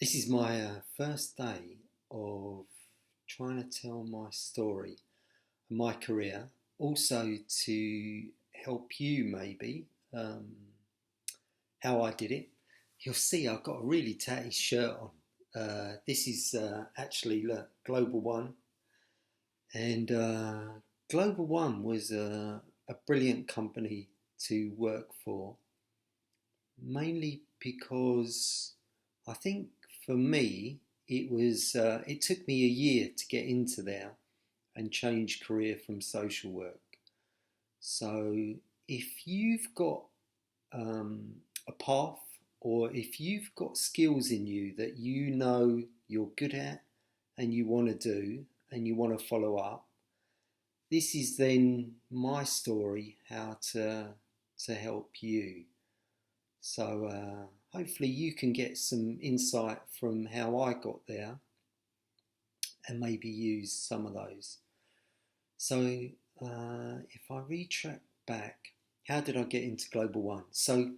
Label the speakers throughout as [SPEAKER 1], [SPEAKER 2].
[SPEAKER 1] This is my first day of trying to tell my story, my career, also to help you maybe how I did it. You'll see I've got a really tatty shirt on. This is actually look, Global One, and Global One was a brilliant company to work for, mainly because I think for me it took me a year to get into there and change career from social work. So if you've got a path, or if you've got skills in you that you know you're good at and you want to do and you want to follow up, this is then my story how to help you. So hopefully you can get some insight from how I got there and maybe use some of those. So if I retract back, how did I get into Global One? So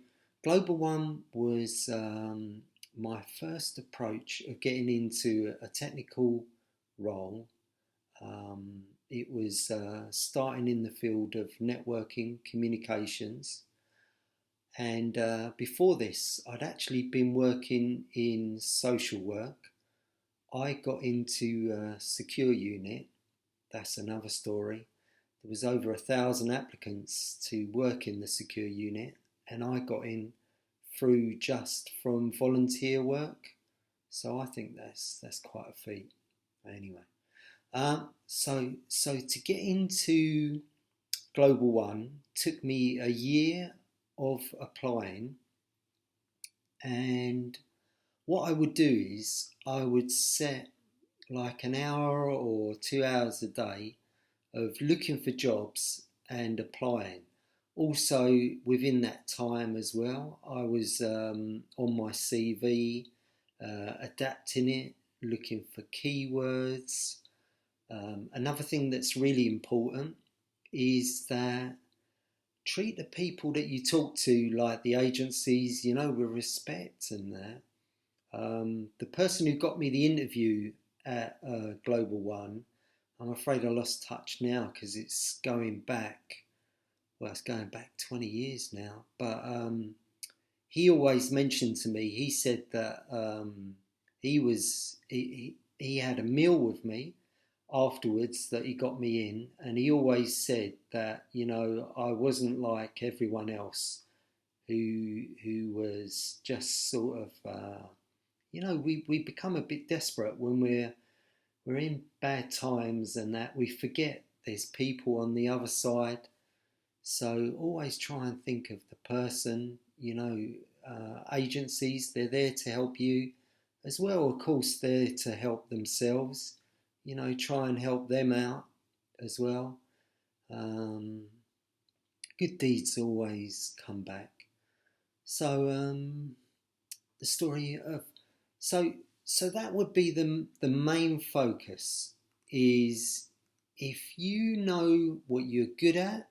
[SPEAKER 1] Global One was my first approach of getting into a technical role. It was starting in the field of networking, communications. And before this, I'd actually been working in social work. I got into a secure unit. That's another story. There was over 1,000 applicants to work in the secure unit, and I got in through just from volunteer work. So I think that's quite a feat. Anyway, so to get into Global One took me a year of applying, and what I would do is I would set like an hour or 2 hours a day of looking for jobs and applying. Also within that time as well, I was on my CV, adapting it, looking for keywords. Another thing that's really important is that treat the people that you talk to, like the agencies, with respect and that. The person who got me the interview at Global One, I'm afraid I lost touch now because it's going back 20 years now. But he always mentioned to me, he said that he had a meal with me afterwards that he got me in, and he always said that I wasn't like everyone else who was just sort of we become a bit desperate when we're in bad times, and that we forget there's people on the other side. So always try and think of the person. Agencies, they're there to help you as well, of course they're to help themselves. Try and help them out as well. um, Good deeds always come back. So the story of so so that would be the main focus, is if you know what you're good at,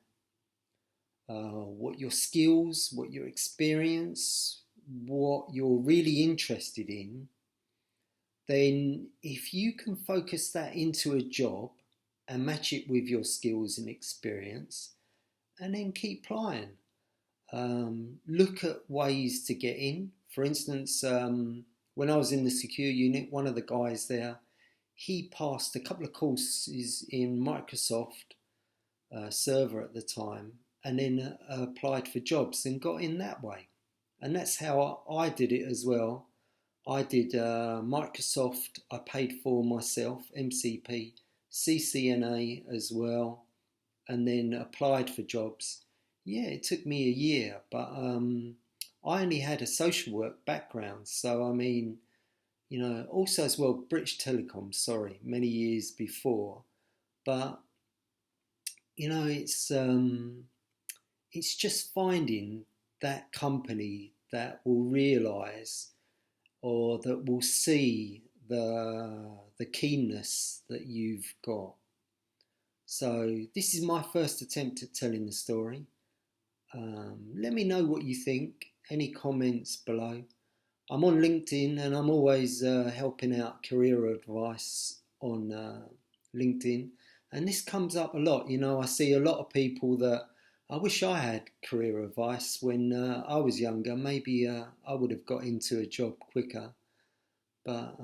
[SPEAKER 1] what your skills, what your experience, what you're really interested in, then if you can focus that into a job and match it with your skills and experience, and then keep applying. Look at ways to get in. For instance, when I was in the secure unit, one of the guys there, he passed a couple of courses in Microsoft server at the time, and then applied for jobs and got in that way. And that's how I did it as well. I did Microsoft, I paid for myself, MCP, CCNA as well, and then applied for jobs. Yeah, it took me a year, but I only had a social work background. So, I mean, also as well, British Telecom, sorry, many years before. But, it's just finding that company that will realise, or that will see the keenness that you've got. So this is my first attempt at telling the story. Let me know what you think. Any comments below? I'm on LinkedIn and I'm always helping out career advice on LinkedIn. And this comes up a lot. You know, I see a lot of people that I wish I had career advice when I was younger. Maybe I would have got into a job quicker. But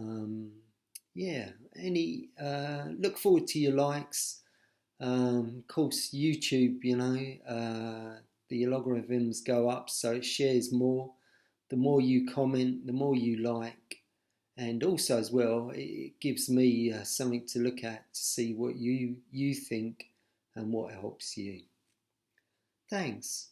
[SPEAKER 1] yeah, any look forward to your likes. Of course, YouTube, you know, the algorithms go up, so it shares more. The more you comment, the more you like, and also as well, it gives me something to look at to see what you think and what helps you. Thanks.